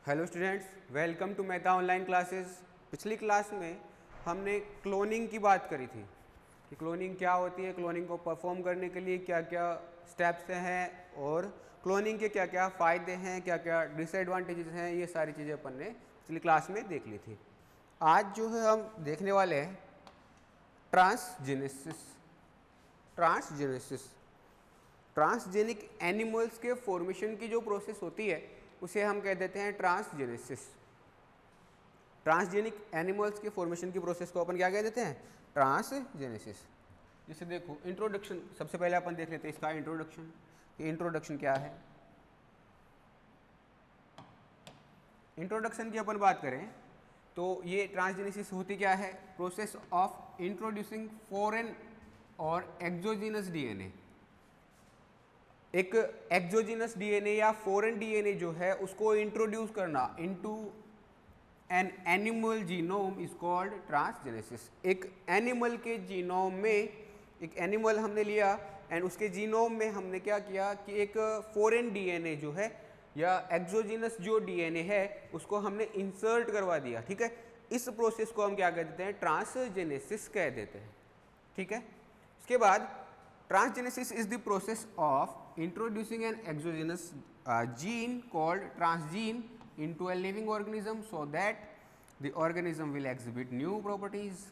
Hello students, welcome to Mehta online classes. पिछली class में हमने क्लोनिंग की बात करी थी कि क्लोनिंग क्या होती है, क्लोनिंग को परफॉर्म करने के लिए क्या क्या स्टेप्स हैं और क्लोनिंग के क्या क्या फ़ायदे हैं, क्या क्या डिसएडवांटेजेस हैं, ये सारी चीज़ें अपन ने पिछली क्लास में देख ली थी। आज जो है हम देखने वाले हैं ट्रांसजेनेसिस। ट्रांसजेनेसिस ट्रांसजेनिक एनिमल्स के फॉर्मेशन की जो प्रोसेस होती है उसे हम कह देते हैं ट्रांसजेनेसिस। ट्रांसजेनिक एनिमल्स के फॉर्मेशन की प्रोसेस को अपन क्या कह देते हैं? ट्रांसजेनेसिस। जैसे देखो, इंट्रोडक्शन सबसे पहले अपन देख लेते हैं इसका इंट्रोडक्शन। कि इंट्रोडक्शन क्या है? इंट्रोडक्शन की अपन बात करें तो ये ट्रांसजेनेसिस होती क्या है? प्रोसेस ऑफ इंट्रोड्यूसिंग फॉरेन और एक्सोजीनस डीएनए। एक एक्सोजीनस डीएनए या फॉरेन डीएनए जो है उसको इंट्रोड्यूस करना into an animal genome is called transgenesis. एक एनिमल के जीनोम में, एक एनिमल हमने लिया एंड उसके जीनोम में हमने क्या किया कि एक फॉरेन डीएनए जो है या एक्सोजीनस जो डीएनए है उसको हमने इंसर्ट करवा दिया। ठीक है, इस प्रोसेस को हम क्या कह देते हैं? ट्रांसजेनेसिस कह देते हैं। ठीक है, उसके बाद transgenesis is the process of introducing an exogenous gene called transgene into a living organism so that the organism will exhibit new properties.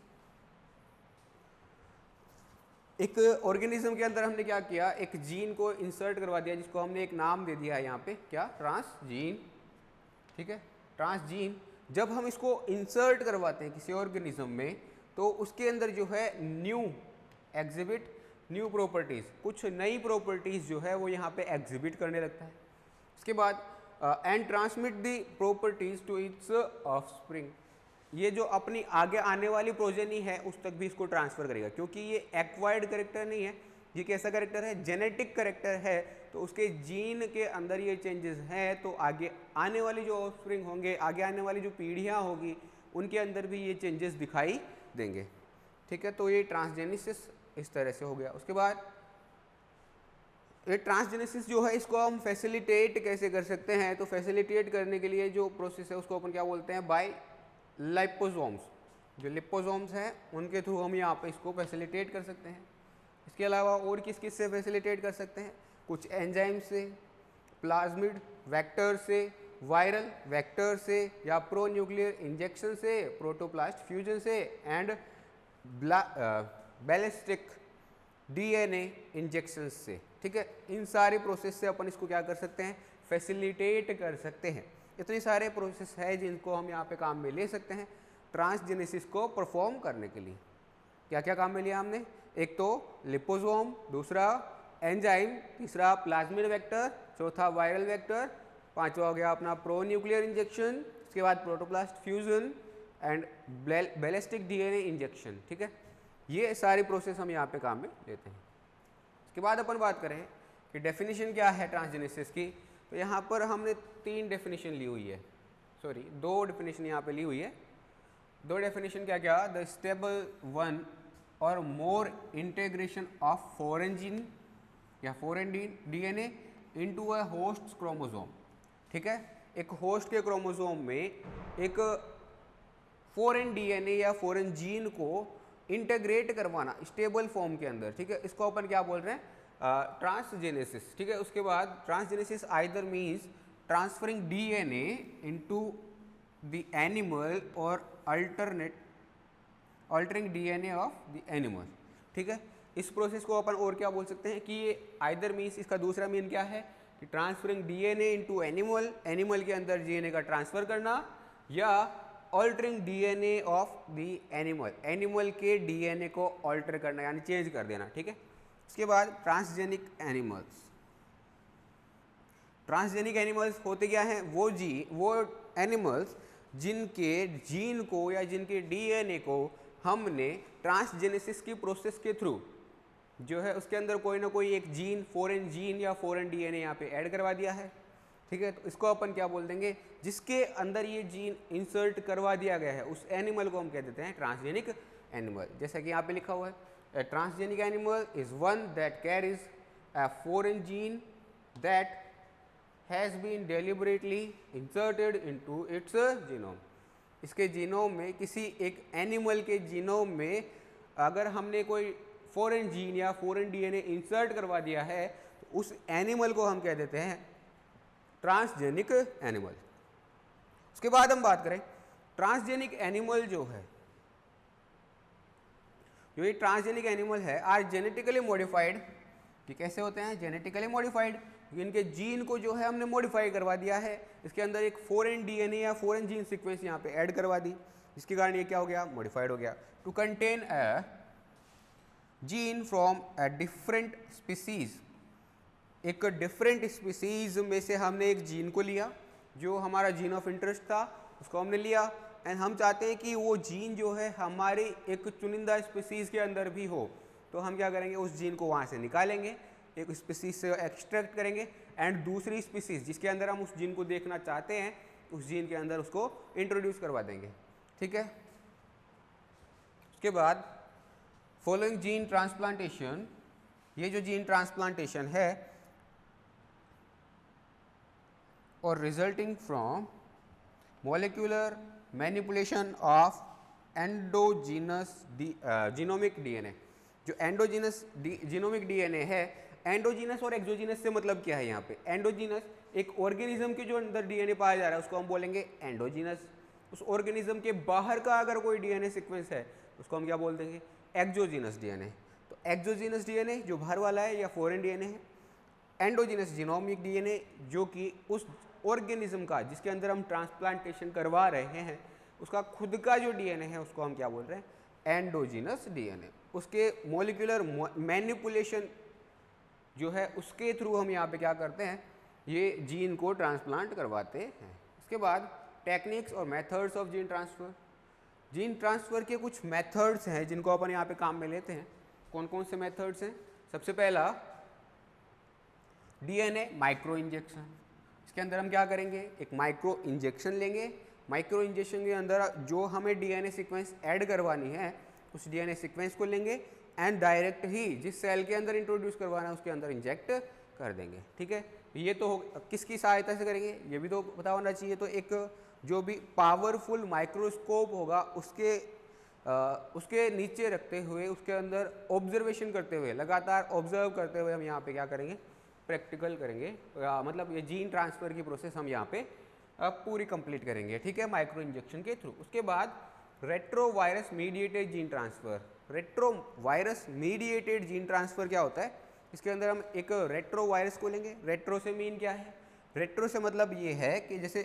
एक ऑर्गेनिज्म के अंदर हमने क्या किया? एक जीन को इंसर्ट करवा दिया जिसको हमने एक नाम दे दिया है यहाँ पे, क्या? ट्रांसजीन। ठीक है, ट्रांसजीन जब हम इसको इंसर्ट करवाते हैं किसी ऑर्गेनिज्म में तो उसके अंदर जो है न्यू एग्जिबिट न्यू प्रॉपर्टीज़, कुछ नई प्रॉपर्टीज़ जो है वो यहाँ पे एग्जिबिट करने लगता है। इसके बाद and transmit the properties to its offspring. ये जो अपनी आगे आने वाली प्रोजेनी है उस तक भी इसको ट्रांसफ़र करेगा, क्योंकि ये एक्वायर्ड करेक्टर नहीं है, ये कैसा करेक्टर है? जेनेटिक करेक्टर है। तो उसके जीन के अंदर ये चेंजेस हैं तो आगे आने वाली जो ऑफस्प्रिंग होंगे, आगे आने वाली जो पीढ़ियाँ होगी उनके अंदर भी ये चेंजेस दिखाई देंगे। ठीक है, तो ये ट्रांसजेनेसिस इस तरह से हो गया। उसके बाद ये ट्रांसजेनेसिस जो है इसको हम फैसिलिटेट कैसे कर सकते हैं? तो फैसिलिटेट करने के लिए जो प्रोसेस है उसको अपन क्या बोलते हैं? Bye liposomes. जो लिपोसोम्स हैं उनके थ्रू हम यहाँ पे इसको फैसिलिटेट कर सकते हैं। इसके अलावा और किस किस से फैसिलिटेट कर सकते हैं? कुछ एंजाइम से, प्लाज्मिड वेक्टर से, वायरल वेक्टर से, या प्रो न्यूक्लियर इंजेक्शन से, प्रोटोप्लास्ट फ्यूजन से एंड बैलिस्टिक डीएनए इंजेक्शन से। ठीक है, इन सारे प्रोसेस से अपन इसको क्या कर सकते हैं? फैसिलिटेट कर सकते हैं। इतने सारे प्रोसेस है जिनको हम यहाँ पे काम में ले सकते हैं ट्रांसजेनेसिस को परफॉर्म करने के लिए। क्या क्या काम में लिया हमने? एक तो लिपोसोम, दूसरा एंजाइम, तीसरा प्लाज्मिड वेक्टर, चौथा वायरल वेक्टर, पांचवा हो गया अपना प्रो न्यूक्लियर इंजेक्शन, इसके बाद protoplast fusion and ballistic DNA injection. ठीक है, ये सारी प्रोसेस हम यहाँ पे काम में लेते हैं। इसके बाद अपन बात करें कि डेफिनेशन क्या है ट्रांसजेनेसिस की, तो यहाँ पर हमने 3 डेफिनेशन ली हुई है, सॉरी 2 डेफिनेशन यहाँ पे ली हुई है। 2 डेफिनेशन क्या क्या? द स्टेबल वन और मोर इंटीग्रेशन ऑफ फॉरेन जीन या foreign DNA into a host chromosome. ठीक है, एक होस्ट के क्रोमोसोम में एक फॉरेन डीएनए या फॉरेन जीन को इंटीग्रेट करवाना स्टेबल फॉर्म के अंदर। ठीक है, इसको अपन क्या बोल रहे हैं? ट्रांसजेनेसिस। ठीक है, उसके बाद transgenesis either means transferring DNA into the animal और altering DNA of the animal. ठीक है, इस प्रोसेस को अपन और क्या बोल सकते हैं कि ये आइदर मीन्स, इसका दूसरा मीन क्या है कि transferring DNA into animal, animal के अंदर डीएनए का ट्रांसफर करना, या altering DNA of the animal, animal के डीएनए को ऑल्टर करना यानी चेंज कर देना। ठीक है, इसके बाद ट्रांसजेनिक एनिमल्स। ट्रांसजेनिक एनिमल्स होते क्या हैं? वो एनिमल्स जिनके जीन को या जिनके डीएनए को हमने ट्रांसजेनेसिस की प्रोसेस के थ्रू जो है उसके अंदर कोई ना कोई एक जीन, फॉरेन जीन या फॉरेन डीएनए यहाँ पे ऐड करवा दिया है। ठीक है, तो इसको अपन क्या बोल देंगे? जिसके अंदर ये जीन इंसर्ट करवा दिया गया है उस एनिमल को हम कह देते हैं ट्रांसजेनिक एनिमल। जैसा कि यहाँ पे लिखा हुआ है, a transgenic animal is one that carries a foreign gene that has been deliberately inserted into its genome. इसके जीनोम में, किसी एक एनिमल के जीनोम में अगर हमने कोई फॉरेन जीन या फॉरेन डीएनए इंसर्ट करवा दिया है तो उस एनिमल को हम कह देते हैं ट्रांसजेनिक एनिमल। उसके बाद हम बात करें ट्रांसजेनिक एनिमल जो है, जो ये ट्रांसजेनिक एनिमल है आर जेनेटिकली मॉडिफाइड। कि कैसे होते हैं? Genetically modified. इनके जीन को जो है हमने मॉडिफाई करवा दिया है, इसके अंदर एक फॉरेन डीएनए या फॉरेन जीन सीक्वेंस यहाँ पे ऐड करवा दी, जिसके कारण ये क्या हो गया? मॉडिफाइड हो गया। To contain a gene from a different species. एक डिफरेंट स्पीसीज में से हमने एक जीन को लिया, जो हमारा जीन ऑफ इंटरेस्ट था उसको हमने लिया, एंड हम चाहते हैं कि वो जीन जो है हमारी एक चुनिंदा स्पीसीज के अंदर भी हो। तो हम क्या करेंगे? उस जीन को वहाँ से निकालेंगे, एक स्पीसीज से एक्सट्रैक्ट करेंगे, एंड दूसरी स्पीसीज जिसके अंदर हम उस जीन को देखना चाहते हैं उस जीन के अंदर उसको इंट्रोड्यूस करवा देंगे। ठीक है। उसके बाद फॉलोइंग जीन ट्रांसप्लांटेशन, ये जो जीन ट्रांसप्लांटेशन है और resulting from molecular manipulation of endogenous genomic DNA. जो एंडोजीनस जीनोमिक डीएनए है, एंडोजीनस और एक्सोजीनस से मतलब क्या है? यहाँ पे एंडोजीनस एक ऑर्गेनिज्म के जो अंदर डीएनए पाया जा रहा है उसको हम बोलेंगे एंडोजीनस। उस ऑर्गेनिज्म के बाहर का अगर कोई डीएनए सीक्वेंस है उसको हम क्या बोल देंगे? Exogenous DNA. तो एक्सोजीनस डीएनए जो बाहर वाला है या फॉरेन डीएनए है, एंडोजीनस जीनोमिक डीएनए जो कि उस ऑर्गेनिज्म का जिसके अंदर हम ट्रांसप्लांटेशन करवा रहे हैं उसका खुद का जो डीएनए है उसको हम क्या बोल रहे हैं? Endogenous DNA. उसके मॉलिक्यूलर मैनिपुलेशन जो है उसके थ्रू हम यहाँ पे क्या करते हैं? ये जीन को ट्रांसप्लांट करवाते हैं। इसके बाद टेक्निक्स और methods of gene transfer. Gene transfer के कुछ मेथड्स हैं जिनको अपन यहाँ पे काम में लेते हैं। कौन कौन से मेथड्स हैं? सबसे पहला डीएनए माइक्रो इंजेक्शन। इसके अंदर हम क्या करेंगे? एक माइक्रो इंजेक्शन लेंगे। माइक्रो इंजेक्शन के अंदर जो हमें डीएनए सीक्वेंस ऐड करवानी है उस डीएनए सीक्वेंस को लेंगे एंड डायरेक्ट ही जिस सेल के अंदर इंट्रोड्यूस करवाना है उसके अंदर इंजेक्ट कर देंगे। ठीक है। ये तो किसकी सहायता से करेंगे ये भी तो पता होना चाहिए। तो एक जो भी पावरफुल माइक्रोस्कोप होगा उसके नीचे रखते हुए उसके अंदर ऑब्जर्वेशन करते हुए, लगातार ऑब्जर्व करते हुए हम यहाँ पे क्या करेंगे? प्रैक्टिकल करेंगे, मतलब ये जीन ट्रांसफ़र की प्रोसेस हम यहाँ पे पूरी कंप्लीट करेंगे। ठीक है, माइक्रो इंजेक्शन के थ्रू। उसके बाद retro virus mediated gene transfer. Retro virus mediated gene transfer क्या होता है? इसके अंदर हम एक रेट्रो वायरस को लेंगे। रेट्रो से मीन क्या है? रेट्रो से मतलब ये है कि जैसे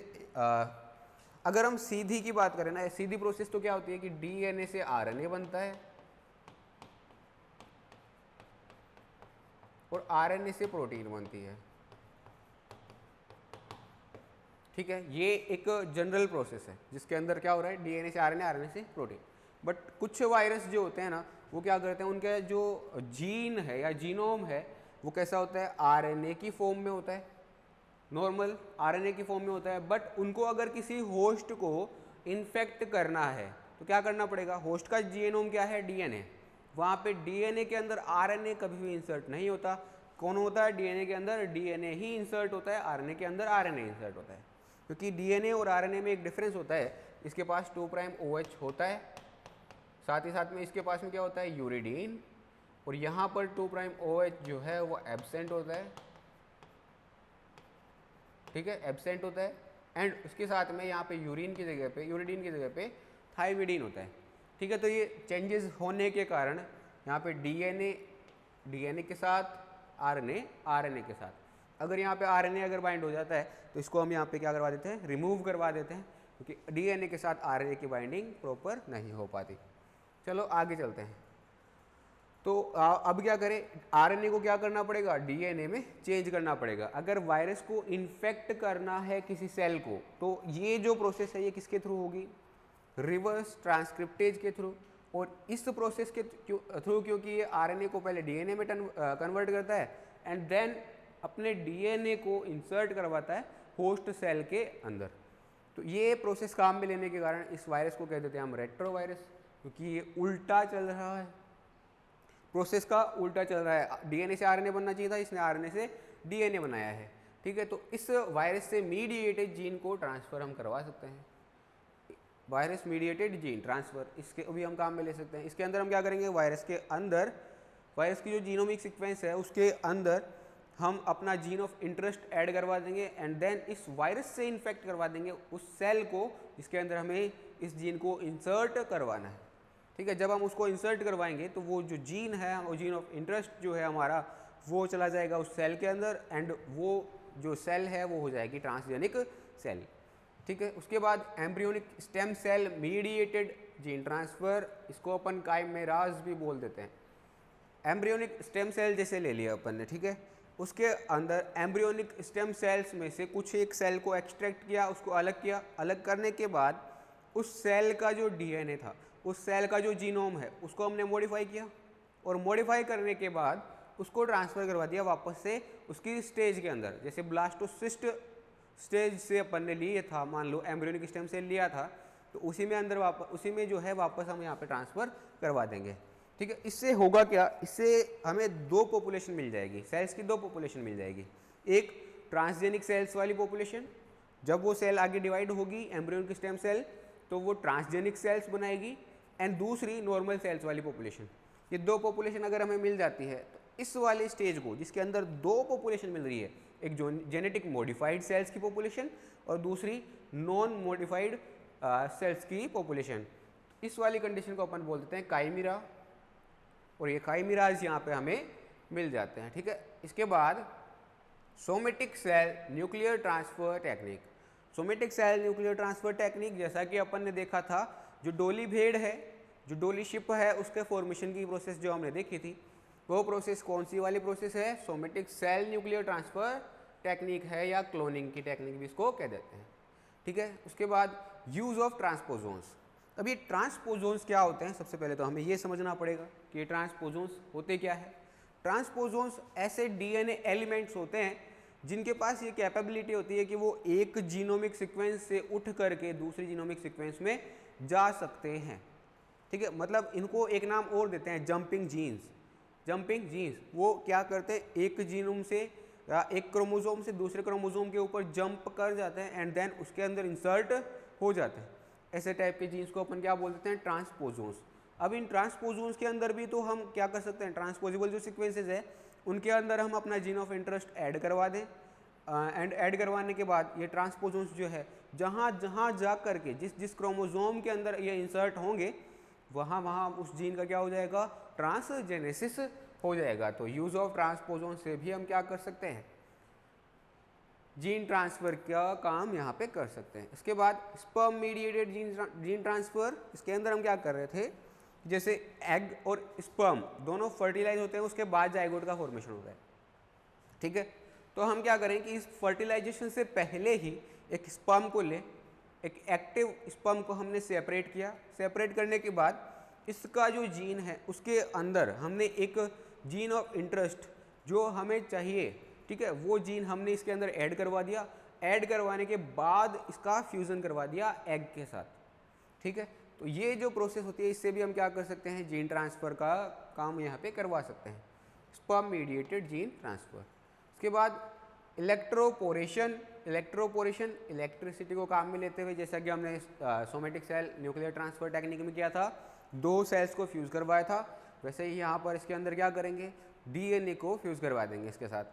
अगर हम सीधी की बात करें ना, सीधी प्रोसेस तो क्या होती है कि डीएनए से आरएनए बनता है और आरएनए से प्रोटीन बनती है। ठीक है, ये एक जनरल प्रोसेस है जिसके अंदर क्या हो रहा है? डीएनए से आरएनए, आरएनए से प्रोटीन। बट कुछ वायरस जो होते हैं ना वो क्या करते हैं? उनका जो जीन है या जीनोम है वो कैसा होता है? आरएनए की फॉर्म में होता है, नॉर्मल आरएनए की फॉर्म में होता है। बट उनको अगर किसी होस्ट को इन्फेक्ट करना है तो क्या करना पड़ेगा? होस्ट का जीनोम क्या है? डीएनए। वहाँ पे डीएनए के अंदर आरएनए कभी भी इंसर्ट नहीं होता। कौन होता है? डीएनए के अंदर डीएनए ही इंसर्ट होता है, आरएनए के अंदर आरएनए इंसर्ट होता है। क्योंकि डीएनए और आरएनए में एक डिफरेंस होता है, इसके पास 2' OH होता है, साथ ही साथ में इसके पास में क्या होता है? यूरिडीन। और यहाँ पर 2' OH जो है वो एब्सेंट होता है। ठीक है, एब्सेंट होता है। एंड उसके साथ में यहाँ पे यूरिन की जगह पे, यूरिडीन की जगह पे थाइमिडीन होता है। ठीक है, तो ये चेंजेस होने के कारण यहाँ पे डीएनए के साथ आरएनए के साथ, अगर यहाँ पे आरएनए अगर बाइंड हो जाता है तो इसको हम यहाँ पे क्या करवा देते हैं? रिमूव करवा देते हैं, क्योंकि डीएनए के साथ आरएनए की बाइंडिंग प्रॉपर नहीं हो पाती। चलो आगे चलते हैं। तो अब क्या करें? आरएनए को क्या करना पड़ेगा? डीएनए में चेंज करना पड़ेगा। अगर वायरस को इन्फेक्ट करना है किसी सेल को तो ये जो प्रोसेस है ये किसके थ्रू होगी? रिवर्स ट्रांसक्रिप्टेज के थ्रू। और इस प्रोसेस के थ्रू क्योंकि ये आरएनए को पहले डीएनए में कन्वर्ट करता है एंड देन अपने डीएनए को इंसर्ट करवाता है होस्ट सेल के अंदर। तो ये प्रोसेस काम में लेने के कारण इस वायरस को कह देते हैं हम रेट्रो वायरस, क्योंकि ये उल्टा चल रहा है, प्रोसेस का उल्टा चल रहा है। डीएनए से आरएनए बनना चाहिए था, इसने आरएनए से डीएनए बनाया है। ठीक है, तो इस वायरस से मीडिएटेड जीन को ट्रांसफ़र हम करवा सकते हैं। वायरस मीडिएटेड जीन ट्रांसफ़र, इसके भी हम काम में ले सकते हैं। इसके अंदर हम क्या करेंगे, वायरस के अंदर, वायरस की जो जीनोमिक सीक्वेंस है उसके अंदर हम अपना जीन ऑफ इंटरेस्ट ऐड करवा देंगे एंड देन इस वायरस से इन्फेक्ट करवा देंगे उस सेल को जिसके अंदर हमें इस जीन को इंसर्ट करवाना है। ठीक है, जब हम उसको इंसर्ट करवाएंगे तो वो जो जीन है, वो जीन ऑफ इंटरेस्ट जो है हमारा, वो चला जाएगा उस सेल के अंदर एंड वो जो सेल है वो हो जाएगी ट्रांसजेनिक सेल। ठीक है, उसके बाद embryonic stem cell mediated gene transfer, इसको अपन काइमेराज भी बोल देते हैं। एम्ब्रियोनिक स्टेम सेल जैसे ले लिया अपन ने, ठीक है, उसके अंदर एम्ब्रियोनिक स्टेम सेल्स में से कुछ एक सेल को एक्सट्रैक्ट किया, उसको अलग किया, अलग करने के बाद उस सेल का जो डीएनए था, उस सेल का जो जीनोम है, उसको हमने मॉडिफाई किया और मॉडिफाई करने के बाद उसको ट्रांसफ़र करवा दिया वापस से उसकी स्टेज के अंदर। जैसे ब्लास्टोसिस्ट स्टेज से अपन ने लिए था, मान लो एम्ब्रियोनिक स्टेम सेल लिया था, तो उसी में अंदर वापस, उसी में जो है वापस हम यहाँ पे ट्रांसफ़र करवा देंगे। ठीक है, इससे होगा क्या, इससे हमें दो पॉपुलेशन मिल जाएगी, सेल्स की दो पॉपुलेशन मिल जाएगी। एक ट्रांसजेनिक सेल्स वाली पॉपुलेशन, जब वो सेल आगे डिवाइड होगी एम्ब्रियोनिक स्टेम सेल तो वो ट्रांसजेनिक सेल्स बनाएगी, एंड दूसरी नॉर्मल सेल्स वाली पॉपुलेशन। ये दो पॉपुलेशन अगर हमें मिल जाती है तो इस वाले स्टेज को, जिसके अंदर दो पॉपुलेशन मिल रही है, एक जो जेनेटिक मॉडिफाइड सेल्स की पॉपुलेशन और दूसरी नॉन मॉडिफाइड सेल्स की पॉपुलेशन, इस वाली कंडीशन को अपन बोल देते हैं काइमेरा, और ये काइमेराज यहाँ पे हमें मिल जाते हैं। ठीक है, इसके बाद somatic cell nuclear transfer technique. Somatic cell nuclear transfer technique, जैसा कि अपन ने देखा था, जो डोली भेड़ है, जो डोली शिप है, उसके फॉर्मेशन की प्रोसेस जो हमने देखी थी, वो प्रोसेस कौन सी वाली प्रोसेस है, somatic cell nuclear transfer technique है, या क्लोनिंग की टेक्निक भी इसको कह देते हैं। ठीक है, उसके बाद यूज़ ऑफ ट्रांसपोजोन्स। अब ये ट्रांसपोजोन्स क्या होते हैं, सबसे पहले तो हमें ये समझना पड़ेगा कि ये ट्रांसपोजोन्स होते क्या है। ट्रांसपोजोन्स ऐसे डीएनए एलिमेंट्स होते हैं जिनके पास ये कैपेबिलिटी होती है कि वो एक जीनोमिक सीक्वेंस से उठ करके दूसरी जीनोमिक सीक्वेंस में जा सकते हैं। ठीक है, मतलब इनको एक नाम और देते हैं, जंपिंग जीन्स। जंपिंग जीन्स वो क्या करते हैं, एक जीनोम से या एक क्रोमोसोम से दूसरे क्रोमोसोम के ऊपर जंप कर जाते हैं एंड देन उसके अंदर इंसर्ट हो जाते हैं। ऐसे टाइप के जीन्स को अपन क्या बोल देते हैं, ट्रांसपोजोन्स। अब इन ट्रांसपोजोन्स के अंदर भी तो हम क्या कर सकते हैं, ट्रांसपोजेबल जो सीक्वेंसेज है उनके अंदर हम अपना जीन ऑफ इंटरेस्ट ऐड करवा दें, एंड ऐड करवाने के बाद ये ट्रांसपोजोन्स जो है जहाँ जहाँ जा करके जिस जिस क्रोमोसोम के अंदर ये इंसर्ट होंगे वहाँ वहाँ उस जीन का क्या हो जाएगा, ट्रांसजेनेसिस हो जाएगा। तो यूज़ ऑफ ट्रांसपोजोन से भी हम क्या कर सकते हैं, जीन ट्रांसफ़र का काम यहाँ पे कर सकते हैं। इसके बाद स्पर्म मीडिएटेड जीन ट्रांसफ़र, इसके अंदर हम क्या कर रहे थे, जैसे एग और स्पर्म दोनों फर्टिलाइज होते हैं, उसके बाद जाइगोट का फॉर्मेशन होता है। ठीक है, तो हम क्या करें कि इस फर्टिलाइजेशन से पहले ही एक स्पर्म को ले, एक एक्टिव स्पर्म को हमने सेपरेट किया। सेपरेट करने के बाद इसका जो जीन है उसके अंदर हमने एक जीन ऑफ इंटरेस्ट जो हमें चाहिए, ठीक है, वो जीन हमने इसके अंदर ऐड करवा दिया। ऐड करवाने के बाद इसका फ्यूज़न करवा दिया एग के साथ। ठीक है, तो ये जो प्रोसेस होती है इससे भी हम क्या कर सकते हैं, जीन ट्रांसफ़र का काम यहाँ पे करवा सकते हैं, स्पर्म मीडिएटेड जीन ट्रांसफ़र। इसके बाद इलेक्ट्रोपोरेशन। इलेक्ट्रोपोरेशन इलेक्ट्रिसिटी को काम में लेते हुए, जैसा कि हमने somatic cell nuclear transfer technique में किया था, दो सेल्स को फ्यूज़ करवाया था, वैसे ही यहाँ पर इसके अंदर क्या करेंगे, डीएनए को फ्यूज़ करवा देंगे इसके साथ।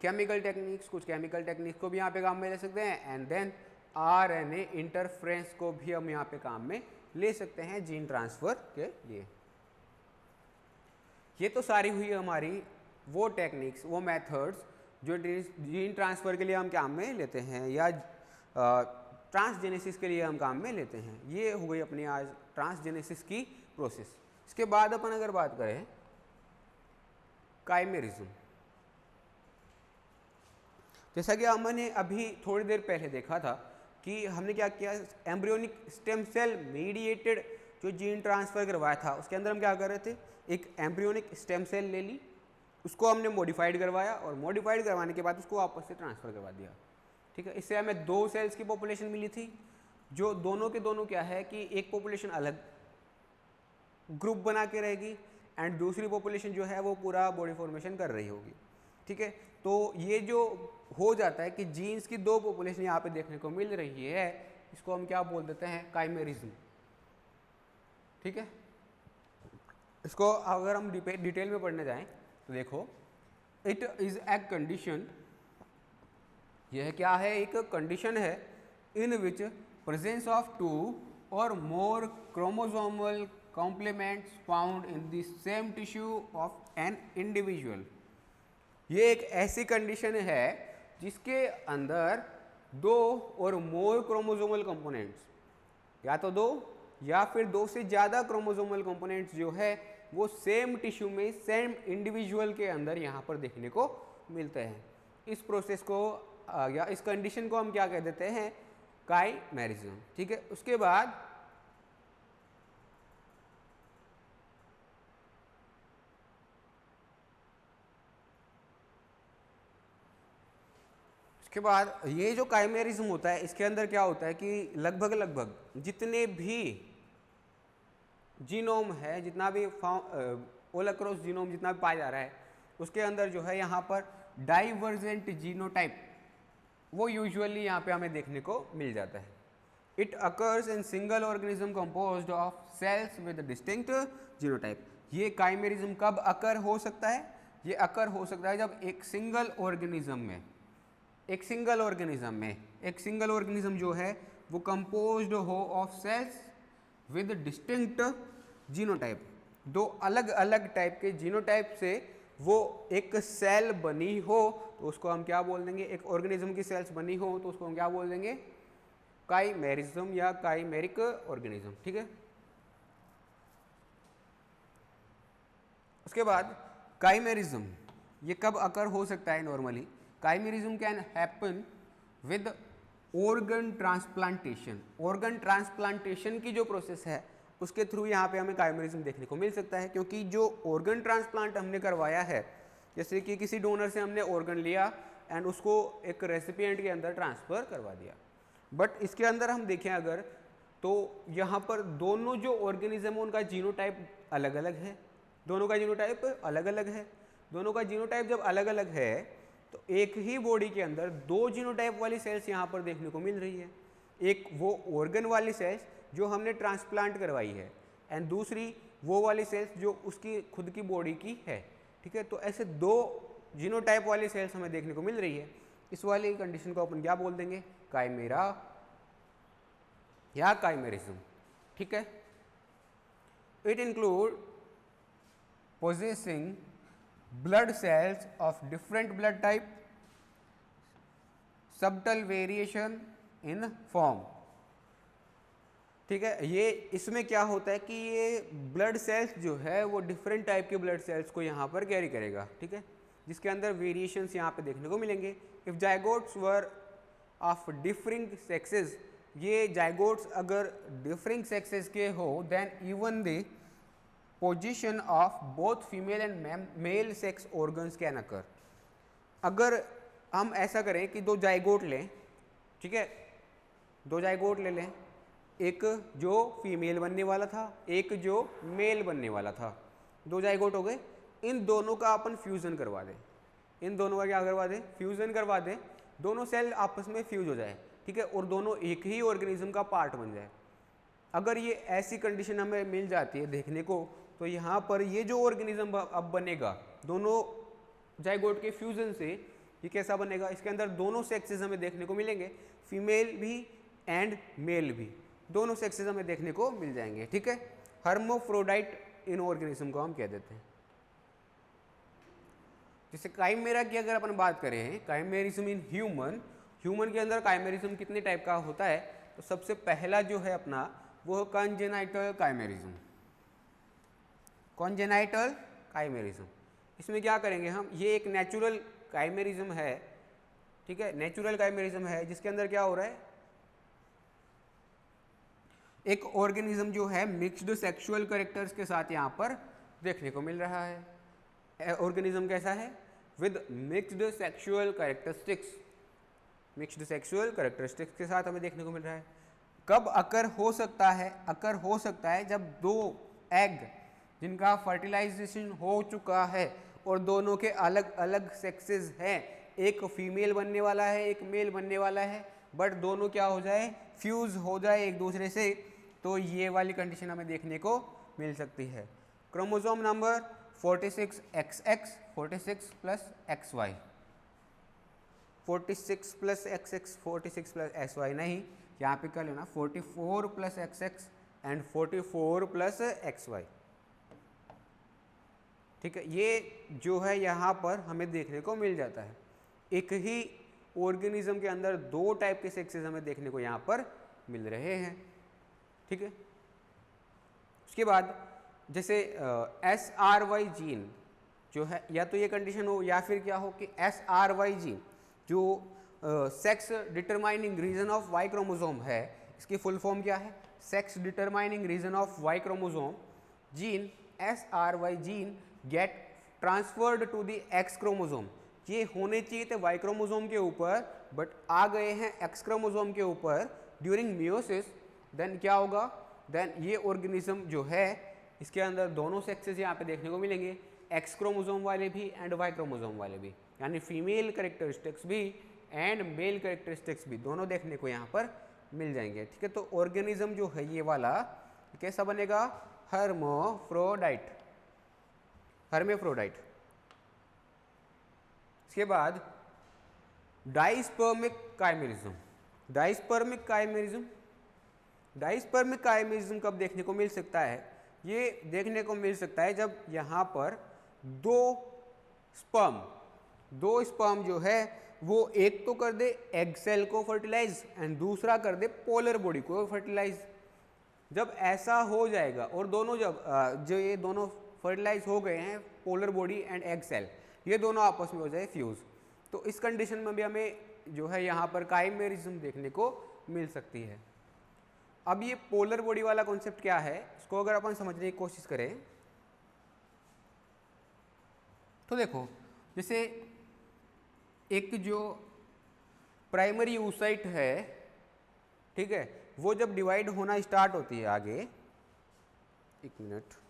केमिकल टेक्निक्स, कुछ केमिकल टेक्निक्स को भी यहाँ पे काम में ले सकते हैं, एंड देन आरएनए इंटरफ्रेंस को भी हम यहाँ पे काम में ले सकते हैं जीन ट्रांसफ़र के लिए। ये तो सारी हुई हमारी वो टेक्निक्स, वो मेथड्स जो जीन ट्रांसफ़र के लिए हम काम में लेते हैं या ट्रांसजेनेसिस के लिए हम काम में लेते हैं। ये हो गई अपनी आज ट्रांसजेनेसिस की प्रोसेस। इसके बाद अपन अगर बात करें काइमेरिज्म, जैसा कि हमने अभी थोड़ी देर पहले देखा था कि हमने क्या किया, एम्ब्रियोनिक स्टेम सेल मीडिएटेड जो जीन ट्रांसफ़र करवाया था उसके अंदर हम क्या कर रहे थे, एक एम्ब्रियोनिक स्टेम सेल ले ली, उसको हमने मॉडिफाइड करवाया और मॉडिफाइड करवाने के बाद उसको वापस से ट्रांसफ़र करवा दिया। ठीक है, इससे हमें दो सेल्स की पॉपुलेशन मिली थी, जो दोनों के दोनों क्या है कि एक पॉपुलेशन अलग ग्रुप बना के रहेगी एंड दूसरी पॉपुलेशन जो है वो पूरा बॉडी फॉर्मेशन कर रही होगी। ठीक है। तो ये जो हो जाता है कि जीन्स की दो पॉपुलेशन यहाँ पे देखने को मिल रही है, इसको हम क्या बोल देते हैं, काइमेरिज्म। ठीक है, इसको अगर हम डिटेल में पढ़ने जाएं तो देखो, इट इज ए कंडीशन, यह क्या है, एक कंडीशन है, in which presence of two or more chromosomal complements found in the same tissue of an individual. ये एक ऐसी कंडीशन है जिसके अंदर दो और मोर क्रोमोसोमल कंपोनेंट्स, या तो दो या फिर दो से ज़्यादा क्रोमोसोमल कंपोनेंट्स जो है वो सेम टिश्यू में सेम इंडिविजुअल के अंदर यहाँ पर देखने को मिलते हैं। इस प्रोसेस को या इस कंडीशन को हम क्या कह देते हैं, काइमेरिज्म। ठीक है, उसके बाद ये जो काइमेरिज्म होता है इसके अंदर क्या होता है कि लगभग जितने भी जीनोम है, जितना भी ऑल अक्रॉस जीनोम जितना भी पाया जा रहा है, उसके अंदर जो है यहाँ पर डाइवर्जेंट जीनोटाइप वो यूजुअली यहाँ पे हमें देखने को मिल जाता है। It occurs in single organism composed of cells with distinct genotype. ये काइमेरिज्म कब अकर हो सकता है, ये अकर हो सकता है जब एक सिंगल ऑर्गेनिज्म जो है वो कंपोज्ड हो of cells with distinct genotype. दो अलग अलग टाइप के जीनोटाइप से वो एक सेल बनी हो तो उसको हम क्या बोल देंगे, एक ऑर्गेनिज्म की सेल्स बनी हो तो उसको हम क्या बोल देंगे, काइमेरिज्म या काइमेरिक ऑर्गेनिज्म। ठीक है, उसके बाद काइमेरिज्म ये कब अकर हो सकता है normally, काइमेरिज्म can happen with organ transplantation. Organ transplantation की जो प्रोसेस है उसके थ्रू यहाँ पे हमें काइमेरिज्म देखने को मिल सकता है, क्योंकि जो ऑर्गन ट्रांसप्लांट हमने करवाया है, जैसे कि किसी डोनर से हमने ऑर्गन लिया एंड उसको एक रेसिपिएंट के अंदर ट्रांसफ़र करवा दिया, बट इसके अंदर हम देखें अगर तो यहाँ पर दोनों जो ऑर्गेनिज्म है उनका जीनोटाइप अलग अलग है, दोनों का जीनोटाइप अलग अलग है। दोनों का जीनोटाइप जब अलग अलग है तो एक ही बॉडी के अंदर दो जीनोटाइप वाली सेल्स यहाँ पर देखने को मिल रही है, एक वो ऑर्गन वाली सेल्स जो हमने ट्रांसप्लांट करवाई है एंड दूसरी वो वाली सेल्स जो उसकी खुद की बॉडी की है। ठीक है, तो ऐसे दो जीनोटाइप वाली सेल्स हमें देखने को मिल रही है। इस वाली कंडीशन को अपन क्या बोल देंगे, काइमेरा या काइमेरिज्म। ठीक है, it include possessing blood cells of different blood type, subtle variation in form। ठीक है, ये इसमें क्या होता है कि ये ब्लड सेल्स जो है वो डिफरेंट टाइप के ब्लड सेल्स को यहाँ पर कैरी करेगा। ठीक है, जिसके अंदर वेरिएशंस यहाँ पे देखने को मिलेंगे। If zygotes were of differing sexes, ये जाइगोट्स अगर डिफरिंग सेक्सेस के हो then even the position of both female and male sex organs can occur. अगर हम ऐसा करें कि दो जाइगोट लें, ठीक है, दो जाइगोट ले लें, एक जो फीमेल बनने वाला था एक जो मेल बनने वाला था, दो जाइगोट हो गए, इन दोनों का अपन फ्यूज़न करवा दें, इन दोनों का क्या करवा दें, फ्यूज़न करवा दें, दोनों सेल आपस में फ्यूज हो जाए। ठीक है, और दोनों एक ही ऑर्गेनिज्म का पार्ट बन जाए। अगर ये ऐसी कंडीशन हमें मिल जाती है देखने को, तो यहाँ पर ये जो ऑर्गेनिज्म अब बनेगा दोनों जाइगोट के फ्यूजन से, ये कैसा बनेगा, इसके अंदर दोनों सेक्सेस हमें देखने को मिलेंगे, फीमेल भी एंड मेल भी, दोनों सेक्सेस हमें देखने को मिल जाएंगे। ठीक है, हर्मोफ्रोडाइट इन ऑर्गेनिज्म को हम कह देते हैं। जैसे काइमेरा की अगर अपन बात करें, काइमेरिज्म इन ह्यूमन के अंदर काइमेरिज्म कितने टाइप का होता है, तो सबसे पहला जो है अपना वो कंजेनाइटल काइमेरिज्म। कॉन्जेनाइटल काइमेरिज्म, इसमें क्या करेंगे हम, ये एक नेचुरल काइमेरिज्म है। ठीक है, नेचुरल काइमेरिज्म है जिसके अंदर क्या हो रहा है, एक ऑर्गेनिज्म जो है मिक्स्ड सेक्सुअल कैरेक्टर्स के साथ यहाँ पर देखने को मिल रहा है। ऑर्गेनिज्म कैसा है, with mixed sexual characteristics, mixed sexual characteristics के साथ हमें देखने को मिल रहा है। कब अकर हो सकता है, अकर हो सकता है जब दो एग जिनका फर्टिलाइजेशन हो चुका है और दोनों के अलग अलग सेक्सेस हैं, एक फीमेल बनने वाला है एक मेल बनने वाला है, बट दोनों क्या हो जाए, फ्यूज हो जाए एक दूसरे से, तो ये वाली कंडीशन हमें देखने को मिल सकती है। Chromosome number 46XX, 46 plus XY, 46 plus XX, 46 plus XY नहीं, यहाँ पे कर लेना 44 plus XX and 44 plus XY। ठीक है, ये जो है यहाँ पर हमें देखने को मिल जाता है। एक ही ऑर्गेनिज्म के अंदर दो टाइप के सेक्सेस हमें देखने को यहाँ पर मिल रहे हैं। ठीक है, उसके बाद जैसे SRY जीन जो है, या तो ये कंडीशन हो या फिर क्या हो कि SRY जीन जो sex determining region of Y chromosome है, इसकी फुल फॉर्म क्या है, sex determining region of Y chromosome gene, SRY gene get transferred to the X chromosome. ये होने चाहिए थे वाई क्रोमोसोम के ऊपर, बट आ गए हैं X क्रोमोसोम के ऊपर ड्यूरिंग मियोसिस। देन क्या होगा, देन ये ऑर्गेनिज्म जो है इसके अंदर दोनों सेक्सेस यहाँ पे देखने को मिलेंगे, X क्रोमोसोम वाले भी एंड Y क्रोमोसोम वाले भी, यानी फीमेल कैरेक्टरिस्टिक्स भी एंड मेल कैरेक्टरिस्टिक्स भी दोनों देखने को यहाँ पर मिल जाएंगे। ठीक है, तो ऑर्गेनिज्म जो है ये वाला कैसा बनेगा, हर्माफ्रोडाइट, हर्मेफ्रोडाइट। इसके बाद डाइस्पर्मिक काइमेरिज्म, डाइस्पर्मिक काइमेरिज्म, डाइस्पर्मिक काइमेरिज्म कब देखने को मिल सकता है, ये देखने को मिल सकता है जब यहाँ पर दो स्पर्म जो है वो एक तो कर दे एग सेल को फर्टिलाइज एंड दूसरा कर दे पोलर बॉडी को फर्टिलाइज। जब ऐसा हो जाएगा और दोनों जब जो ये दोनों फर्टिलाइज हो गए हैं, polar body and egg cell, ये दोनों आपस में हो जाए फ्यूज, तो इस कंडीशन में भी हमें जो है यहाँ पर काइमेरिज्म देखने को मिल सकती है। अब ये पोलर बॉडी वाला कॉन्सेप्ट क्या है, इसको अगर अपन समझने की कोशिश करें तो देखो, जैसे एक जो प्राइमरी oocyte है, ठीक है, वो जब डिवाइड होना स्टार्ट होती है आगे, एक मिनट,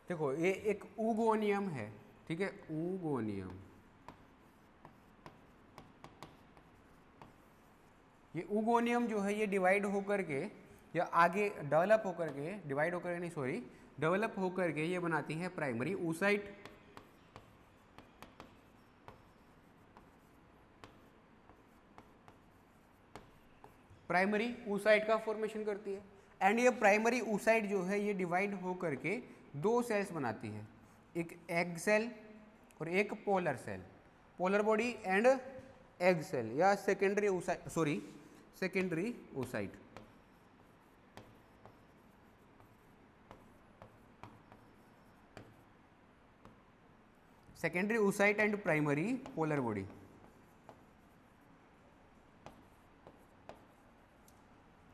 देखो ये एक ऊगोनियम है, ठीक है, ऊगोनियम, ये ऊगोनियम जो है ये डिवाइड होकर के या आगे डेवलप होकर के, डिवाइड होकर नहीं सॉरी, डेवलप होकर के ये बनाती है प्राइमरी oocyte। प्राइमरी oocyte का फॉर्मेशन करती है एंड ये प्राइमरी oocyte जो है ये डिवाइड होकर के दो सेल्स बनाती है, एक एग सेल और एक polar cell, polar body and egg cell या secondary oocyte, sorry secondary oocyte। Secondary oocyte and primary polar body.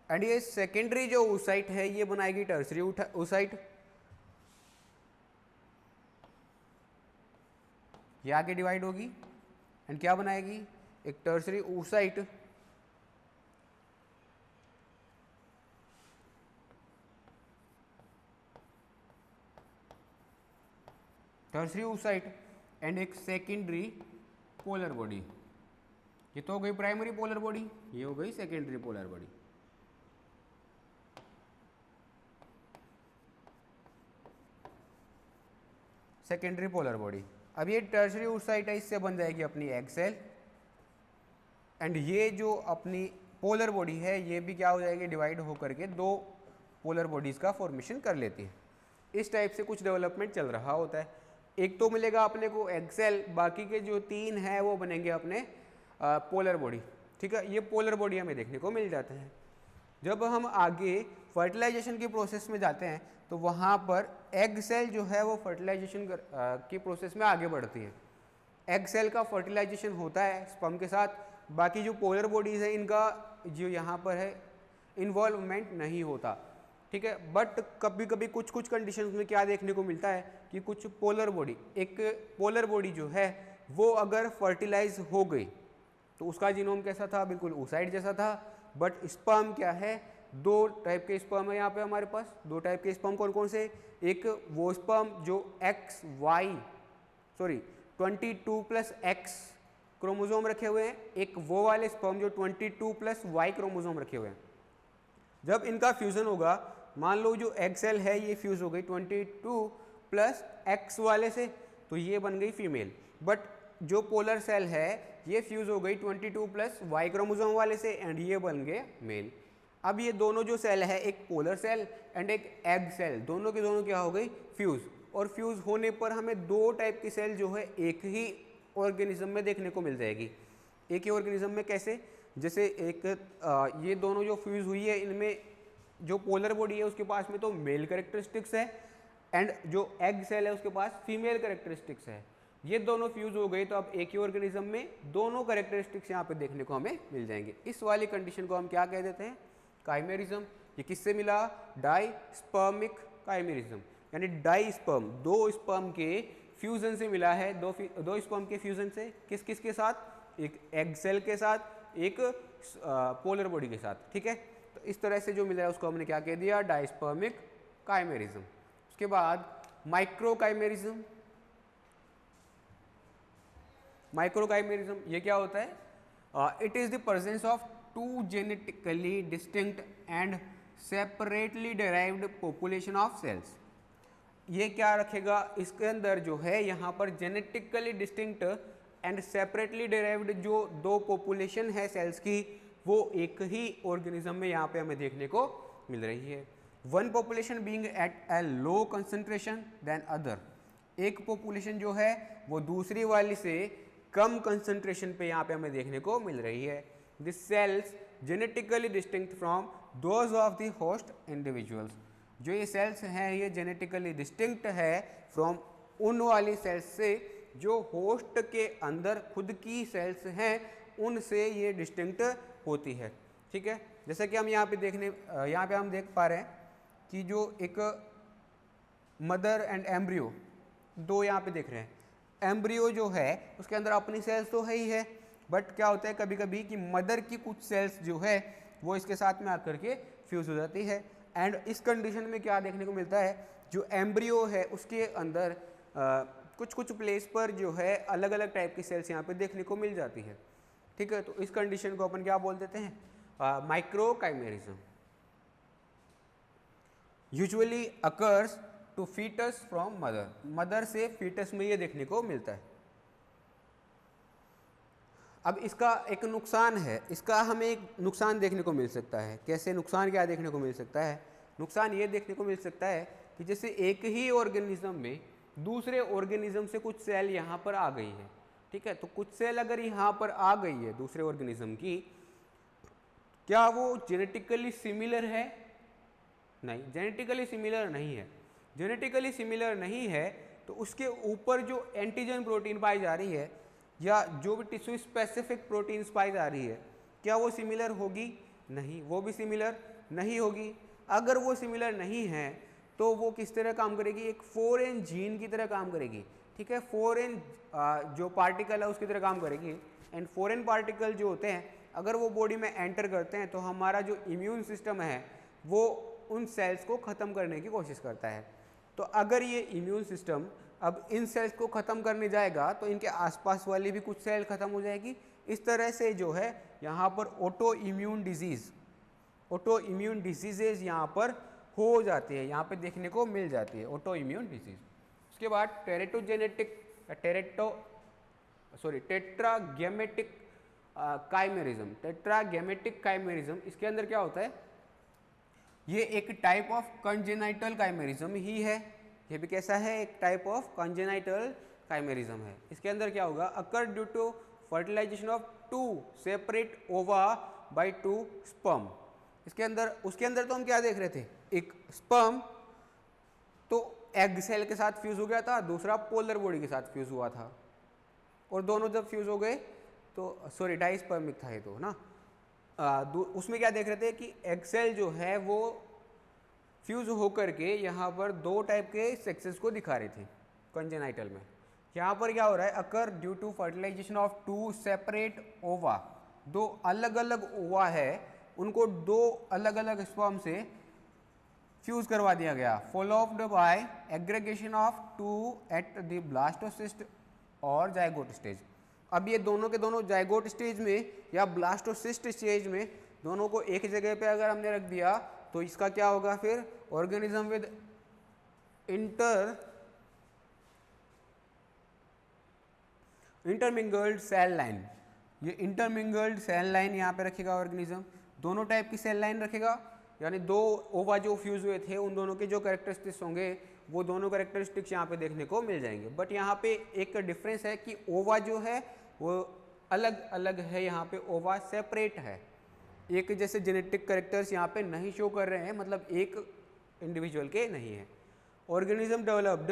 And ये सेकेंडरी जो oocyte है ये बनाएगी टर्सरी oocyte, ये आगे डिवाइड होगी एंड क्या बनाएगी, एक tertiary oocyte, tertiary oocyte and एक सेकेंडरी पोलर बॉडी। ये तो हो गई प्राइमरी पोलर बॉडी, ये हो गई secondary polar body. Secondary polar body, अब ये टर्सरी oocyte है, इससे बन जाएगी अपनी एग सेल एंड ये जो अपनी पोलर बॉडी है ये भी क्या हो जाएगी, डिवाइड होकर के दो पोलर बॉडीज़ का फॉर्मेशन कर लेती है। इस टाइप से कुछ डेवलपमेंट चल रहा होता है। एक तो मिलेगा अपने को एग सेल, बाकी के जो 3 हैं वो बनेंगे अपने पोलर बॉडी। ठीक है, ये पोलर बॉडी हमें देखने को मिल जाते हैं। जब हम आगे फर्टिलाइजेशन की प्रोसेस में जाते हैं तो वहाँ पर एग सेल जो है वो फर्टिलाइजेशन की प्रोसेस में आगे बढ़ती है। एग सेल का फर्टिलाइजेशन होता है स्पर्म के साथ, बाकी जो पोलर बॉडीज़ है इनका जो यहाँ पर है इन्वॉल्वमेंट नहीं होता। ठीक है, बट कभी कभी कुछ कुछ कंडीशंस में क्या देखने को मिलता है कि कुछ पोलर बॉडी, एक पोलर बॉडी जो है वो अगर फर्टिलाइज हो गई तो उसका जीनोम कैसा था, बिल्कुल oocyte जैसा था। बट स्पर्म क्या है, 2 टाइप के स्पर्म है यहाँ पे हमारे पास। 2 टाइप के स्पर्म कौन कौन से, एक वो स्पर्म जो XY 22+X क्रोमोसोम रखे हुए हैं, एक वो वाले स्पर्म जो 22+Y क्रोमोसोम रखे हुए हैं। जब इनका फ्यूज़न होगा, मान लो जो एग सेल है ये फ्यूज़ हो गई 22+X वाले से, तो ये बन गई फीमेल। बट जो पोलर सेल है ये फ्यूज़ हो गई 22+Y क्रोमोसोम वाले से एंड ये बन गए मेल। अब ये दोनों जो सेल है, एक पोलर सेल एंड एक एग सेल, दोनों के दोनों क्या हो गई, फ्यूज़। और फ्यूज़ होने पर हमें 2 टाइप की सेल जो है एक ही ऑर्गेनिज्म में देखने को मिल जाएगी। एक ही ऑर्गेनिज्म में कैसे, जैसे एक ये दोनों जो फ्यूज़ हुई है इनमें जो पोलर बॉडी है उसके पास में तो मेल कैरेक्टरिस्टिक्स है एंड जो एग सेल है उसके पास फीमेल कैरेक्टरिस्टिक्स है। ये दोनों फ्यूज़ हो गए तो अब एक ही ऑर्गेनिज्म में दोनों कैरेक्टरिस्टिक्स यहाँ पे देखने को हमें मिल जाएंगे। इस वाली कंडीशन को हम क्या कह देते हैं, काइमेरिज्म। ये किससे मिला, डाइस्पर्मिक काइमेरिज्म, यानी डाई स्पर्म, 2 स्पर्म के फ्यूजन से मिला है। 2 स्पर्म के फ्यूजन से किस किस के साथ, एक एग सेल के साथ, एक पोलर बॉडी के साथ। ठीक है, तो इस तरह से जो मिला है उसको हमने क्या कह दिया, डाइस्पर्मिक काइमेरिज्म। उसके बाद माइक्रोकाइमेरिज्म। माइक्रोकाइमेरिज्म ये क्या होता है, it is the presence of 2 genetically distinct and separately derived population of cells. ये क्या रखेगा, इसके अंदर जो है यहाँ पर genetically distinct and separately derived जो 2 पॉपुलेशन है सेल्स की, वो एक ही ऑर्गेनिज्म में यहाँ पे हमें देखने को मिल रही है। One population being at a low concentration than other, एक पॉपुलेशन जो है वो दूसरी वाली से कम कंसंट्रेशन पे यहाँ पे हमें देखने को मिल रही है। This cells genetically distinct from those of the host individuals, जो ये सेल्स हैं ये जेनेटिकली डिस्टिंक्ट है फ्रॉम उन वाली सेल्स से जो होस्ट के अंदर खुद की सेल्स हैं उनसे ये डिस्टिंक्ट होती है। ठीक है, जैसे कि हम यहाँ पे हम देख पा रहे हैं कि जो एक मदर एंड एम्ब्रियो, 2 यहाँ पे देख रहे हैं। एम्ब्रियो जो है उसके अंदर अपनी सेल्स तो है ही है, बट क्या होता है कभी कभी कि मदर की कुछ सेल्स जो है वो इसके साथ में आकर के फ्यूज हो जाती है। एंड इस कंडीशन में क्या देखने को मिलता है, जो एम्ब्रियो है उसके अंदर कुछ कुछ प्लेस पर जो है अलग अलग टाइप की सेल्स यहाँ पे देखने को मिल जाती है। ठीक है, तो इस कंडीशन को अपन क्या बोल देते हैं, microchimerism. Usually occurs to foetus from mother, mother से फीटस में ये देखने को मिलता है। अब इसका एक नुकसान है, इसका हमें एक नुकसान देखने को मिल सकता है। कैसे नुकसान, क्या देखने को मिल सकता है, नुकसान ये देखने को मिल सकता है कि जैसे एक ही ऑर्गेनिज्म में दूसरे ऑर्गेनिज्म से कुछ सेल यहाँ पर आ गई है। ठीक है, तो कुछ सेल अगर यहाँ पर आ गई है दूसरे ऑर्गेनिज्म की, क्या वो जेनेटिकली सिमिलर है, नहीं, जेनेटिकली सिमिलर नहीं है। जेनेटिकली सिमिलर नहीं है तो उसके ऊपर जो एंटीजन प्रोटीन पाई जा रही है या जो भी टिश्यू स्पेसिफिक प्रोटीन्स पाई जा रही है, क्या वो सिमिलर होगी, नहीं, वो भी सिमिलर नहीं होगी। अगर वो सिमिलर नहीं है तो वो किस तरह काम करेगी, एक फॉरेन जीन की तरह काम करेगी। ठीक है, फॉरेन जो पार्टिकल है उसकी तरह काम करेगी। एंड फॉरेन पार्टिकल जो होते हैं अगर वो बॉडी में एंटर करते हैं तो हमारा जो इम्यून सिस्टम है वो उन सेल्स को ख़त्म करने की कोशिश करता है। तो अगर ये इम्यून सिस्टम अब इन सेल्स को ख़त्म करने जाएगा तो इनके आसपास वाली भी कुछ सेल ख़त्म हो जाएगी। इस तरह से जो है यहाँ पर ऑटो इम्यून डिजीजेज यहाँ पर हो जाती है, यहाँ पे देखने को मिल जाती है ऑटो इम्यून डिजीज। उसके बाद टेट्रागैमेटिक काइमेरिज्म, टेट्रागैमेटिक काइमेरिज्म, इसके अंदर क्या होता है, ये एक टाइप ऑफ कंजेनाइटल काइमेरिज्म ही है, ये भी कैसा है, एक टाइप ऑफ कंजेनाइटल काइमेरिज्म है। इसके अंदर क्या होगा, occur due to fertilization of two separate ova by two sperm. इसके अंदर, उसके अंदर तो हम क्या देख रहे थे, एक स्पर्म तो एग सेल के साथ फ्यूज हो गया था, दूसरा पोलर बॉडी के साथ फ्यूज हुआ था, और दोनों जब फ्यूज हो गए तो सॉरी डाइस्पर्मिक था ये तो ना, उसमें क्या देख रहे थे कि एग सेल जो है वो फ्यूज होकर के यहाँ पर दो टाइप के सेक्सेस को दिखा रहे थे कंजेनाइटल में। यहाँ पर क्या हो रहा है, occur due to fertilization of two separate ova, दो अलग अलग ओवा है उनको दो अलग अलग स्पर्म से फ्यूज करवा दिया गया, followed by aggregation of two at the blastocyst और जाइगोट स्टेज। अब ये दोनों के दोनों जाइगोट स्टेज में या ब्लास्टोसिस्ट स्टेज में दोनों को एक जगह पे अगर हमने रख दिया तो इसका क्या होगा फिर, organism with intermingled cell line, ये इंटरमिंगल्ड सेल लाइन यहाँ पे रखेगा ऑर्गेनिज्म, दोनों टाइप की सेल लाइन रखेगा, यानी दो ओवा जो फ्यूज हुए थे उन दोनों के जो कैरेक्टरिस्टिक्स होंगे वो दोनों कैरेक्टरिस्टिक्स यहाँ पे देखने को मिल जाएंगे। बट यहाँ पे एक डिफरेंस है कि ओवा जो है वो अलग अलग है, यहाँ पे ओवा सेपरेट है, एक जैसे जेनेटिक कैरेक्टर्स यहाँ पे नहीं शो कर रहे हैं, मतलब एक इंडिविजुअल के नहीं है। Organism developed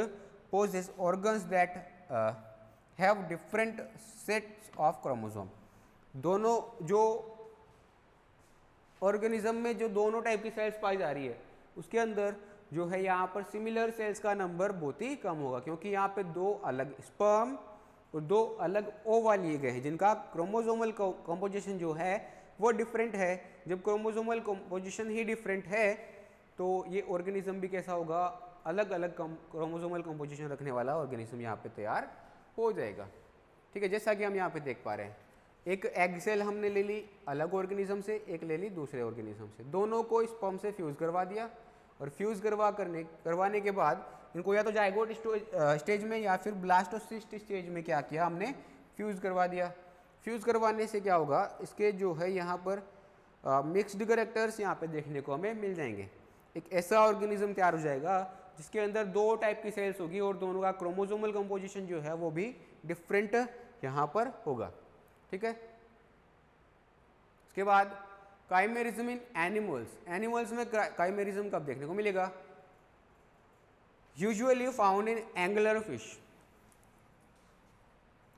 possess organs that have different sets of chromosome, दोनों जो ऑर्गेनिज्म में जो दोनों टाइप की सेल्स पाई जा रही है उसके अंदर जो है यहाँ पर सिमिलर सेल्स का नंबर बहुत ही कम होगा, क्योंकि यहाँ पे दो अलग स्पर्म और दो अलग ओवा लिए गए हैं जिनका क्रोमोसोमल कंपोजिशन जो है वो डिफरेंट है। जब क्रोमोसोमल कंपोजिशन ही डिफरेंट है तो ये ऑर्गेनिज्म भी कैसा होगा, अलग अलग क्रोमोसोमल कंपोजिशन रखने वाला ऑर्गेनिज्म यहाँ पे तैयार हो जाएगा। ठीक है, जैसा कि हम यहाँ पे देख पा रहे हैं, एक एग सेल हमने ले ली अलग ऑर्गेनिज्म से, एक ले ली दूसरे ऑर्गेनिज्म से, दोनों को स्पर्म से फ्यूज करवा दिया, और फ्यूज करवाने के बाद इनको या तो जाइगोट स्टेज में या फिर ब्लास्टोसिस्ट स्टेज में क्या किया हमने, फ्यूज करवा दिया। फ्यूज करवाने से क्या होगा, इसके जो है यहाँ पर मिक्स्ड कैरेक्टर्स यहाँ पे देखने को हमें मिल जाएंगे। एक ऐसा ऑर्गेनिज्म तैयार हो जाएगा जिसके अंदर दो टाइप की सेल्स होगी और दोनों का क्रोमोसोमल कंपोजिशन जो है वो भी डिफरेंट यहाँ पर होगा। ठीक है, उसके बाद काइमेरिज्म इन एनिमल्स, एनिमल्स में काइमेरिज्म कब देखने को मिलेगा, usually found in angular fish,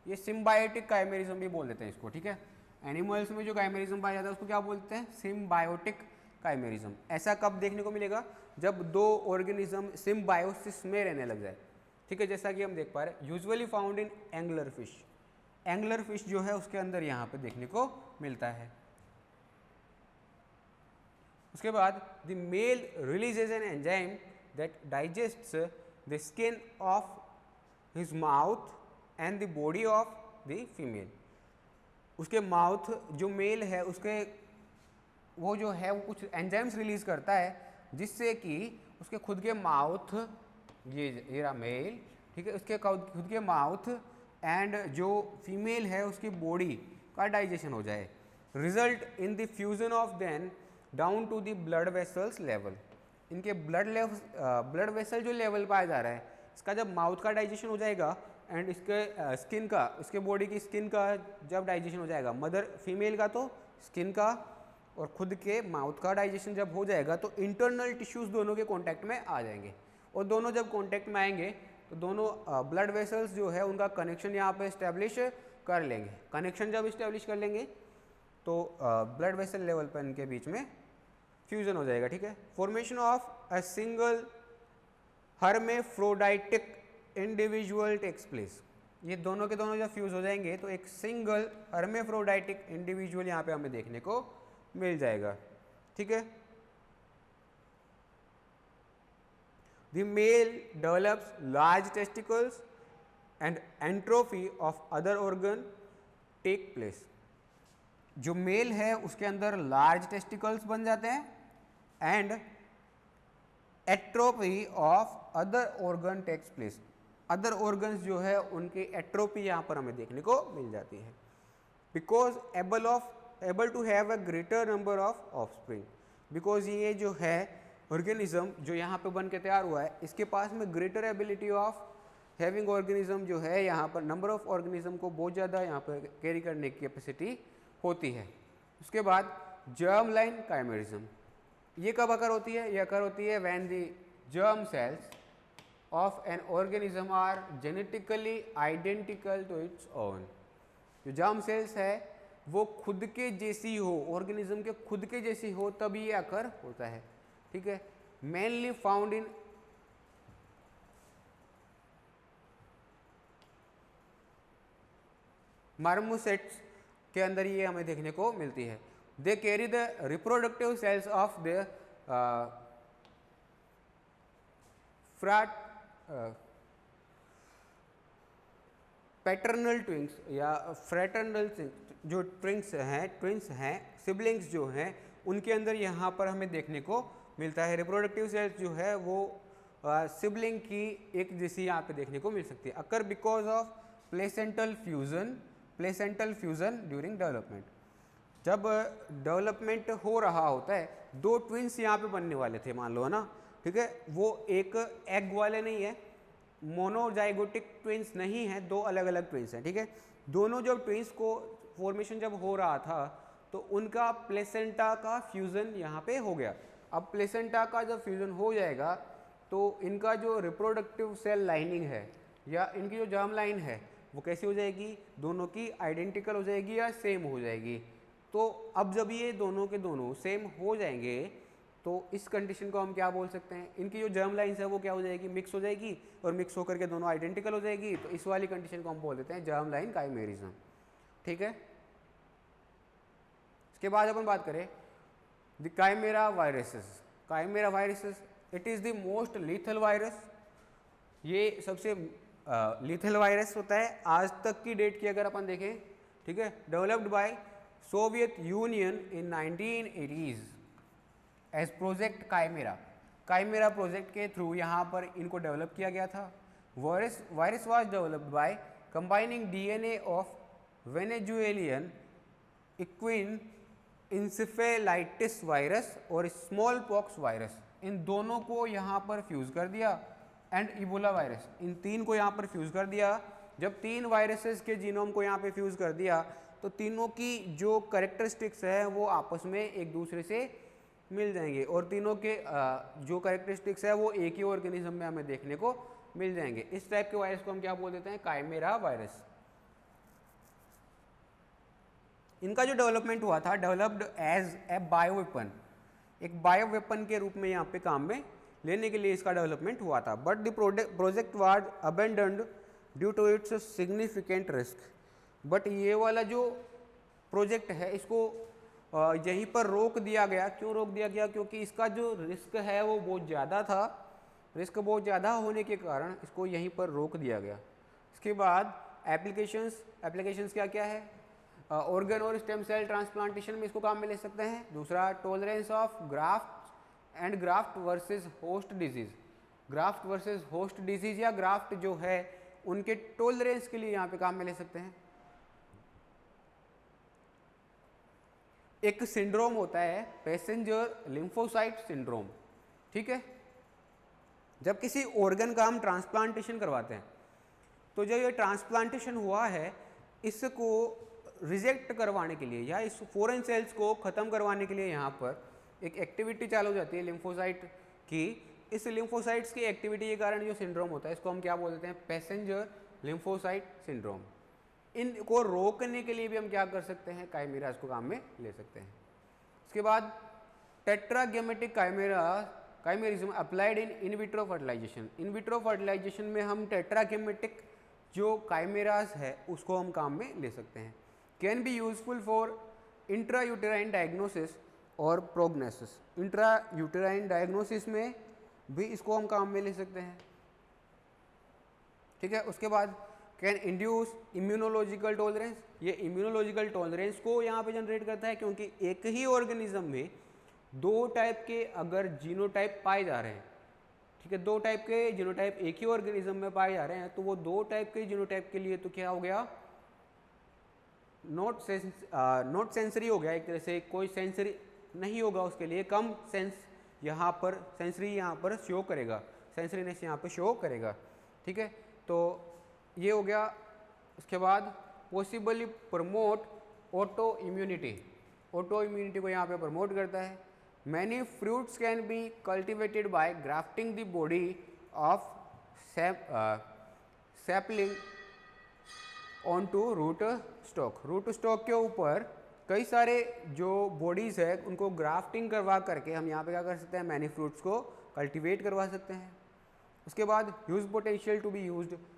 ये सिम्बायोटिक काइमेरिज्म भी बोल देते हैं इसको। ठीक है, एनिमल्स में जो काइमेरिज्म पाया जाता है उसको क्या बोलते हैं, सिम्बायोटिक काइमेरिज्म। ऐसा कब देखने को मिलेगा, जब दो ऑर्गेनिज्म सिम्बायोसिस में रहने लग जाए। ठीक है, जैसा कि हम देख पा रहे हैं, usually found in angular fish, angular fish जो है उसके अंदर यहाँ पे देखने को मिलता है। उसके बाद the male releases an enzyme that digests the skin of his mouth and the body of the female, उसके माउथ जो मेल है उसके वो जो है वो कुछ एंजाइम्स रिलीज करता है जिससे कि उसके खुद के माउथ, ये रहा मेल, ठीक है, उसके खुद के माउथ एंड जो फीमेल है उसकी बॉडी का डाइजेशन हो जाए। Result in the fusion of then down to the blood vessels level, इनके ब्लड वेसल जो लेवल पाया जा रहा है इसका जब माउथ का डाइजेशन हो जाएगा एंड इसके स्किन का, इसके बॉडी की स्किन का जब डाइजेशन हो जाएगा, मदर फीमेल का तो स्किन का और खुद के माउथ का डाइजेशन जब हो जाएगा तो इंटरनल टिश्यूज दोनों के कांटेक्ट में आ जाएंगे, और दोनों जब कांटेक्ट में आएंगे तो दोनों ब्लड वेसल्स जो है उनका कनेक्शन यहाँ पे इस्टेब्लिश कर लेंगे। कनेक्शन जब इस्टेब्लिश कर लेंगे तो ब्लड वेसल लेवल पर इनके बीच में फ्यूजन हो जाएगा। ठीक है, formation of a single hermaphroditic individual takes place, ये दोनों के दोनों जब फ्यूज हो जाएंगे तो एक सिंगल हर्मेफ्रोडाइटिक इंडिविजुअल यहाँ पे हमें देखने को मिल जाएगा। ठीक है, the male develops large testicles and entropy of other organ take place, जो मेल है उसके अंदर लार्ज टेस्टिकल्स बन जाते हैं and atrophy of other organ takes place, other organs जो है उनकी एट्रोपी यहाँ पर हमें देखने को मिल जाती है। Because able to have a greater number of offspring, because ये जो है ऑर्गेनिज्म जो यहाँ पे बन के तैयार हुआ है, इसके पास में greater ability of having organism जो है, यहाँ पर नंबर ऑफ ऑर्गेनिज्म को बहुत ज़्यादा यहाँ पर कैरी करने की कैपेसिटी होती है। उसके बाद जर्म लाइन काइमेरिज्म, ये कब अकर होती है? ये अकर होती है when the germ cells of an organism are genetically identical to its own. जो जर्म सेल्स है वो खुद के जैसी हो, ऑर्गेनिज्म के खुद के जैसी हो, तभी ये अकर होता है। ठीक है, मेनली फाउंड इन मार्मोसेट्स के अंदर ये हमें देखने को मिलती है। They carry the reproductive cells of the paternal twins या फ्रेटर्नल जो ट्विंस हैं सिबलिंग्स जो हैं, उनके अंदर यहाँ पर हमें देखने को मिलता है। रिप्रोडक्टिव सेल्स जो है वो सिबलिंग की एक जैसी यहाँ पे देखने को मिल सकती है। Occur because of placental fusion during development. जब डेवलपमेंट हो रहा होता है, दो ट्विंस यहाँ पे बनने वाले थे मान लो, है ना, ठीक है, वो एक एग वाले नहीं है, मोनोजाइगोटिक ट्विंस नहीं है, दो अलग अलग ट्विंस हैं। ठीक है, दोनों जब ट्विंस को फॉर्मेशन जब हो रहा था तो उनका प्लेसेंटा का फ्यूज़न यहाँ पे हो गया। अब प्लेसेंटा का जब फ्यूज़न हो जाएगा तो इनका जो रिप्रोडक्टिव सेल लाइनिंग है या इनकी जो जर्म लाइन है वो कैसी हो जाएगी? दोनों की आइडेंटिकल हो जाएगी या सेम हो जाएगी। तो अब जब ये दोनों के दोनों सेम हो जाएंगे तो इस कंडीशन को हम क्या बोल सकते हैं? इनकी जो जर्म लाइन्स है वो क्या हो जाएगी? मिक्स हो जाएगी, और मिक्स होकर के दोनों आइडेंटिकल हो जाएगी। तो इस वाली कंडीशन को हम बोल देते हैं जर्म लाइन काइमेरिज्म। ठीक है, इसके बाद अपन बात करें the chimera viruses. Chimera viruses, it is the most lethal virus. ये सबसे लीथल वायरस होता है आज तक की डेट की अगर अपन देखें। ठीक है, developed by Soviet Union in 1980s as project chimera. Chimera project के थ्रू यहाँ पर इनको डेवलप किया गया था। Virus was developed by combining DNA of Venezuelan equine encephalitis virus और स्मॉल पॉक्स वायरस, इन दोनों को यहाँ पर फ्यूज़ कर दिया, एंड इबोला वायरस, इन तीन को यहाँ पर फ्यूज़ कर दिया। जब तीन वायरसेस के जीनोम को यहाँ पे फ्यूज़ कर दिया तो तीनों की जो कैरेक्टरिस्टिक्स है वो आपस में एक दूसरे से मिल जाएंगे, और तीनों के जो कैरेक्टरिस्टिक्स है वो एक ही ऑर्गेनिज्म में हमें देखने को मिल जाएंगे। इस टाइप के वायरस को हम क्या बोल देते हैं? Chimera virus. इनका जो डेवलपमेंट हुआ था, डेवलप्ड एज ए बायोवेपन, एक बायोवेपन के रूप में यहाँ पे काम में लेने के लिए इसका डेवलपमेंट हुआ था। But the project was abandoned due to its significant risk. But ये वाला जो प्रोजेक्ट है इसको यहीं पर रोक दिया गया। क्यों रोक दिया गया? क्योंकि इसका जो रिस्क है वो बहुत ज़्यादा था। रिस्क बहुत ज़्यादा होने के कारण इसको यहीं पर रोक दिया गया। इसके बाद एप्लीकेशंस क्या क्या है? ऑर्गन और स्टेम सेल ट्रांसप्लांटेशन में इसको काम में ले सकते हैं। दूसरा, tolerance of graft and graft versus host disease. Graft versus host disease या ग्राफ्ट जो है उनके टॉलरेंस के लिए यहाँ पे काम में ले सकते हैं। एक सिंड्रोम होता है पैसेंजर लिम्फोसाइट सिंड्रोम। ठीक है, जब किसी ऑर्गन का हम ट्रांसप्लांटेशन करवाते हैं तो जब ये ट्रांसप्लांटेशन हुआ है इसको रिजेक्ट करवाने के लिए या इस फॉरेन सेल्स को ख़त्म करवाने के लिए यहाँ पर एक एक्टिविटी चालू हो जाती है लिम्फोसाइट की। इस लिम्फोसाइट्स की एक्टिविटी के कारण जो सिंड्रोम होता है इसको हम क्या बोल देते हैं? Passenger lymphocyte syndrome. इनको रोकने के लिए भी हम क्या कर सकते हैं? काइमेरास को काम में ले सकते हैं। इसके बाद tetragametic chimerism applied in vitro fertilisation. In vitro fertilisation में हम टेट्रागेमेटिक जो काइमेरास है उसको हम काम में ले सकते हैं। Can be useful for intrauterine diagnosis और प्रोग्नोसिस। इंट्रायूटेराइन डायग्नोसिस में भी इसको हम काम में ले सकते हैं। ठीक है, उसके बाद कैन इंड्यूस इम्यूनोलॉजिकल टॉलरेंस। ये इम्यूनोलॉजिकल टॉलरेंस को यहाँ पे जनरेट करता है क्योंकि एक ही ऑर्गेनिज्म में दो टाइप के अगर जीनोटाइप पाए जा रहे हैं, ठीक है, दो टाइप के जीनोटाइप एक ही ऑर्गेनिज्म में पाए जा रहे हैं, तो वो दो टाइप के जीनोटाइप के लिए तो क्या हो गया? नॉट सेंसरी हो गया एक तरह से, कोई सेंसरी नहीं होगा उसके लिए, कम सेंस यहाँ पर सेंसरी यहाँ पर शो करेगा, सेंसरीनेस यहाँ पर शो करेगा। ठीक है, तो ये हो गया। उसके बाद possibly promote autoimmunity, autoimmunity को यहाँ पे प्रमोट करता है। Many fruits can be cultivated by grafting the body of sapling on to rootstock. Rootstock के ऊपर कई सारे जो बॉडीज़ है उनको ग्राफ्टिंग करवा करके हम यहाँ पे क्या कर सकते हैं, मैनी फ्रूट्स को कल्टीवेट करवा सकते हैं। उसके बाद huge potential to be used